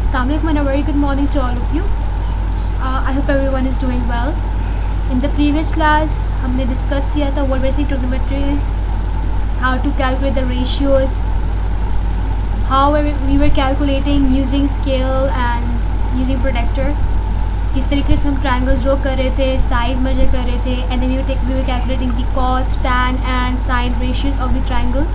Assalamu alaikum and a very good morning to all of you. I hope everyone is doing well. In the previous class हमने discuss किया था what basic trigonometry is, how to calculate the ratios, how we were calculating using scale and using protractor. किस तरीके से हम triangles draw कर रहे थे, side measure कर रहे थे, and then we were calculating the cos, tan and sine ratios of the triangle.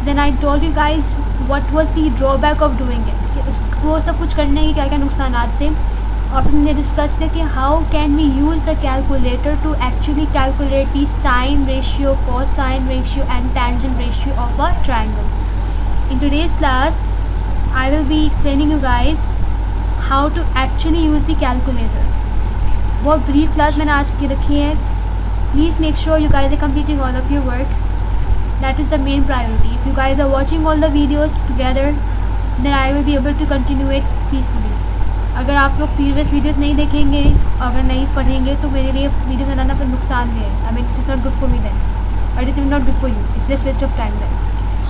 Then I told you guys what was the drawback of doing it, कि वो सब कुछ करने के क्या क्या नुकसान थे. और फिर हमने डिस्कस किया कि how can we use the calculator to actually calculate the sine ratio, cosine ratio and tangent ratio of a triangle. In today's class I will be explaining you guys how to actually use the calculator. बहुत brief class मैंने आज की रखी है. Please make sure you guys are completing all of your work. That is the main priority. If you guys are watching all the videos together, then I will be able to continue it peacefully. अगर आप लोग previous videos नहीं देखेंगे, अगर नहीं पढ़ेंगे तो मेरे लिए वीडियो बनाना पर नुकसान है. I mean, it is not good for me then. Or it is even not good for you. It's just waste of time then.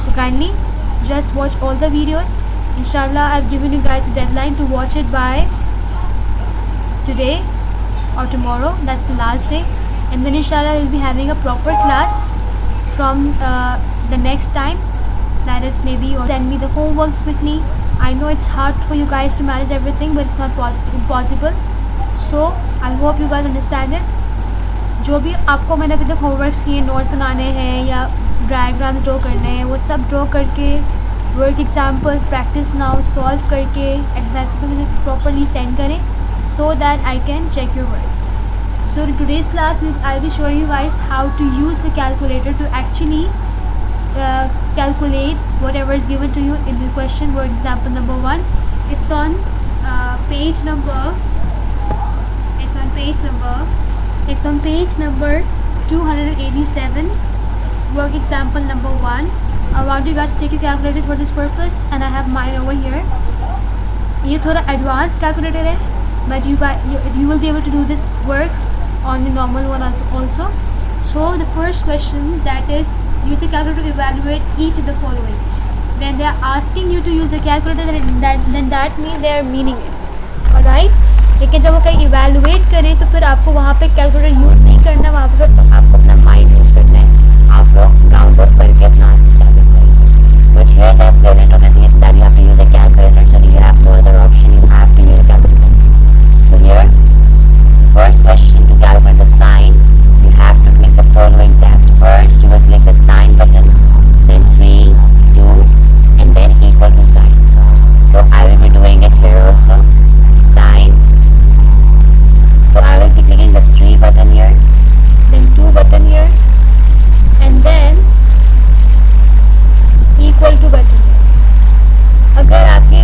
So kindly just watch all the videos. Inshallah, I've given you guys a deadline to watch it by today or tomorrow. That's the last day. And then inshallah, we'll be having a proper class from the next time. That is maybe or send me the homeworks quickly. I know it's hard for you guys to manage everything, but it's not impossible. So I hope you guys understand it. जो भी आपको मैंने अभी तक homeworks किए, note बनाने हैं या डायग्राम्स ड्रॉ करने हैं, वो सब ड्रॉ करके work examples practice now solve करके एक्सरसाइज को मुझे प्रॉपरली सेंड करें so that I can check your work. So in today's class I'll be showing you guys how to use the calculator to actually calculate whatever is given to you in the question. For example number 1, it's on page number 287. Work example number 1. I want you guys to take your calculators for this purpose, and I have mine over here. ये थोड़ा advanced calculator है, but you will be able to do this work on the normal one also. So the first question, that is use the calculator to evaluate each of the following. When they are asking you to use the calculator, then that means they are meaning it. Alright, लेकिन जब वो कहीं evaluate करें तो फिर आपको वहाँ पे calculator यूज़ नहीं करना, वहाँ पर आपको अपना mind यूज़ करना है. आप लोग ground work करके अपना आंसर calculate करेंगे. But here they have given it that you have to use a calculator, so you have no other option. You have to use a calculator. So here, first question, to calculate the sine, you have to click the following tabs. First, you will click the sine button, then 3, 2, and then equal to sign. So I will be doing it here also, sine. So I will be clicking the 3 button here, then 2 button here, and then equal to button here. अगर आपके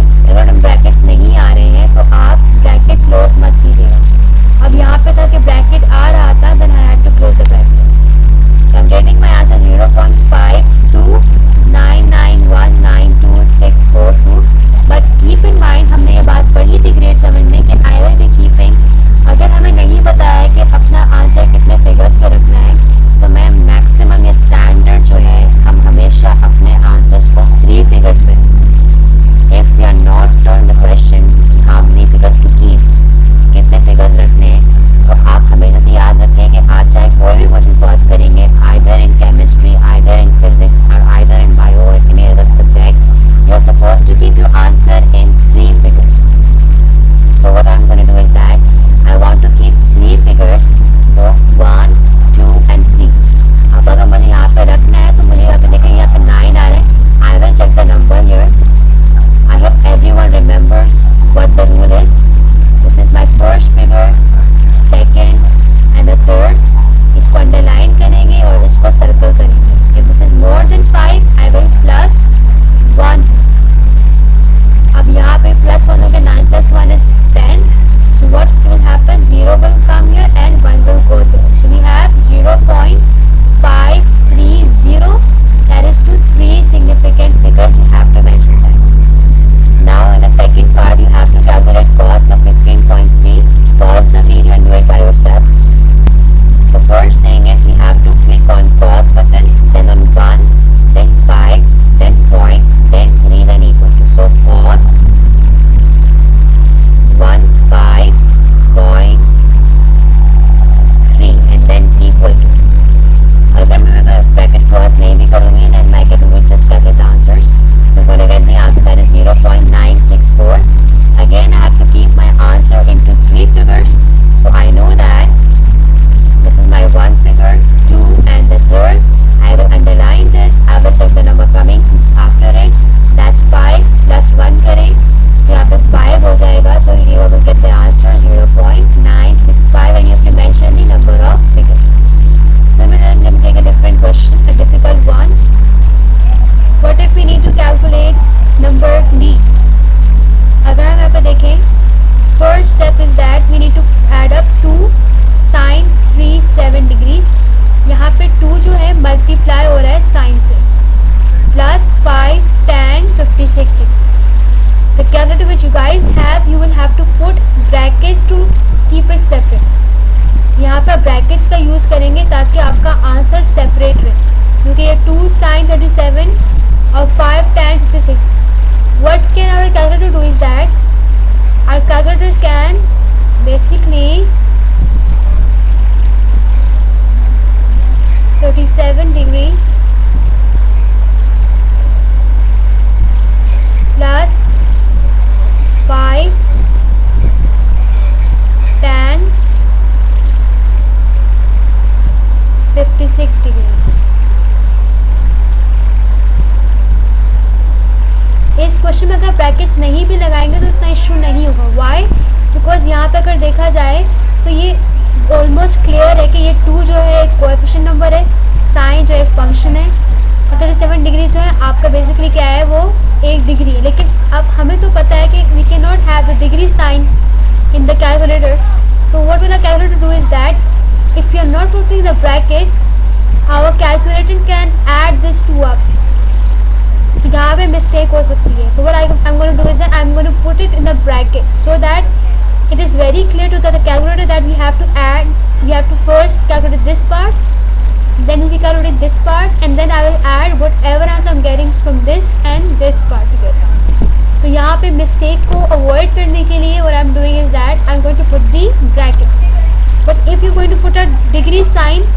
which you guys have, you will have to put brackets to keep it separate. यहाँ पे brackets का use करेंगे ताकि आपका answer separate रहे, क्योंकि ये 2 sin 37 और 5 tan 56. What can our calculator do is that our calculators can basically 37 degree plus 5 tan 56 degrees. इस क्वेश्चन में अगर ब्रैकेट्स नहीं भी लगाएंगे तो इतना इशू नहीं होगा. वाई? बिकॉज यहाँ पे अगर देखा जाए तो ये ऑलमोस्ट क्लियर है कि ये 2 जो है एक कोएफिशिएंट नंबर है, साइन जो है फंक्शन है, और 37 डिग्री जो है आपका बेसिकली क्या है, वो 1 डिग्री है. लेकिन अब हमें तो पता है कि we can not have the degree sign in the calculator. तो what will a calculator do is that if you are not putting the brackets, our calculator can add this to up. तो यहाँ पे mistake हो सकती है. So what I am going to do is that I am going to put it in the bracket so that it is very clear to the calculator that we have to first calculate this part, then we calculate this part, and then I will add whatever answer I'm getting from this and this part together. तो यहाँ पे mistake को avoid करने के लिए what I'm doing is that I'm going to put the brackets. But if you're going to put a degree sign,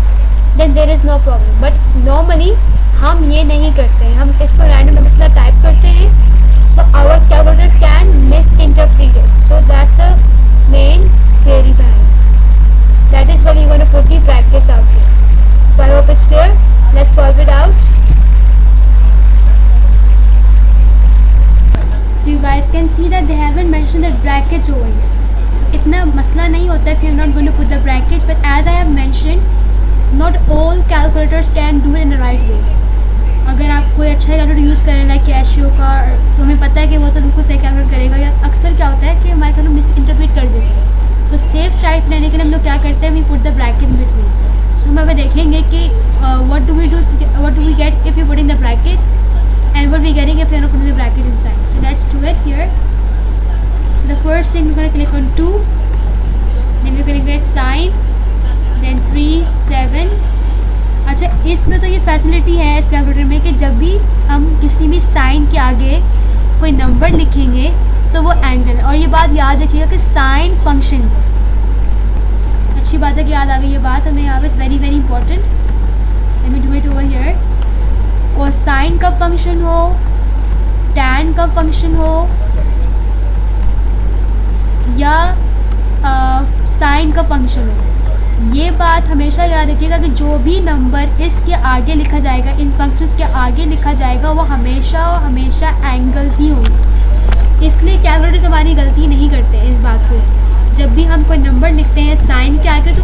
then there is no problem. But normally हम ये नहीं करते हैं, हम इसको random number से टाइप करते हैं. So our calculators can misinterpret it. So that's the main theory behind. That is why you're going to put the brackets out here. So I hope it's clear. Let's solve it out. So you guys can see that they haven't mentioned the brackets over here. इतना मसला नहीं होता if you're not going to put the brackets, but as I have mentioned, not all calculators can do it in the right way. अगर आप कोई अच्छा calculator use करें like cashew का, तो हमें पता है कि वो तो बिल्कुल सही कैलकुलेट करेगा. या अक्सर क्या होता है कि हमारे कैलकुलेटर मिस इंटरप्रेट कर देते हैं. तो सेफ साइड पर रहने के लिए हम लोग क्या करते हैं, we put the bracket between. So हम अभी देखेंगे कि what do we get if you putting the bracket and what we getting if you are not putting the bracket inside. So let's do it here. So the first thing we gonna click on 2, then we gonna get sign, then 3 7. अच्छा, इसमें तो ये facility है इस calculator में कि जब भी हम किसी भी साइन के आगे कोई नंबर लिखेंगे तो वो एंगल है. और ये बात याद रखिएगा कि साइन फंक्शन, अच्छी बात है कि याद आ गई ये बात हमें यहाँ पे. Very very important. Let me do it over here. Cosine का फंक्शन हो, टैन का फंक्शन हो, या साइन का फंक्शन हो, ये बात हमेशा याद रखिएगा कि जो भी नंबर इसके आगे लिखा जाएगा, इन फंक्शंस के आगे लिखा जाएगा, वो हमेशा हमेशा एंगल्स ही होंगे. इसलिए कैलकुलेटर्स हमारी गलती नहीं करते हैं इस बात को. जब भी हम कोई नंबर लिखते हैं साइन के आगे, तो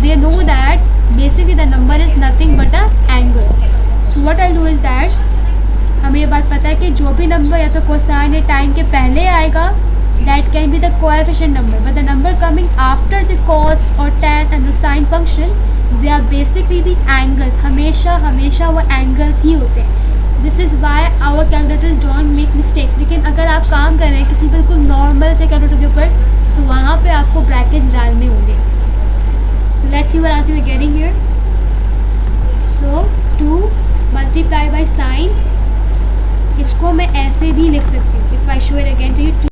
they know that basically the number is nothing but a angle. So what I do is that, हमें ये बात पता है कि जो भी नंबर या तो कोसाइन या टाइन के पहले आएगा, that can be the coefficient number, but the number coming after the cos or tan and the sine function, they are basically the angles. हमेशा हमेशा वो angles ही होते हैं. This is why our calculators don't make mistakes. लेकिन अगर आप काम कर रहे हैं किसी बिल्कुल नॉर्मल से कैलकुलेटर के ऊपर, तो वहाँ पे आपको ब्रैकेट्स डालने होंगे. So let's see what answer we're getting here. So 2 multiply by sine, इसको मैं ऐसे भी लिख सकती हूँ. If I show it again to you,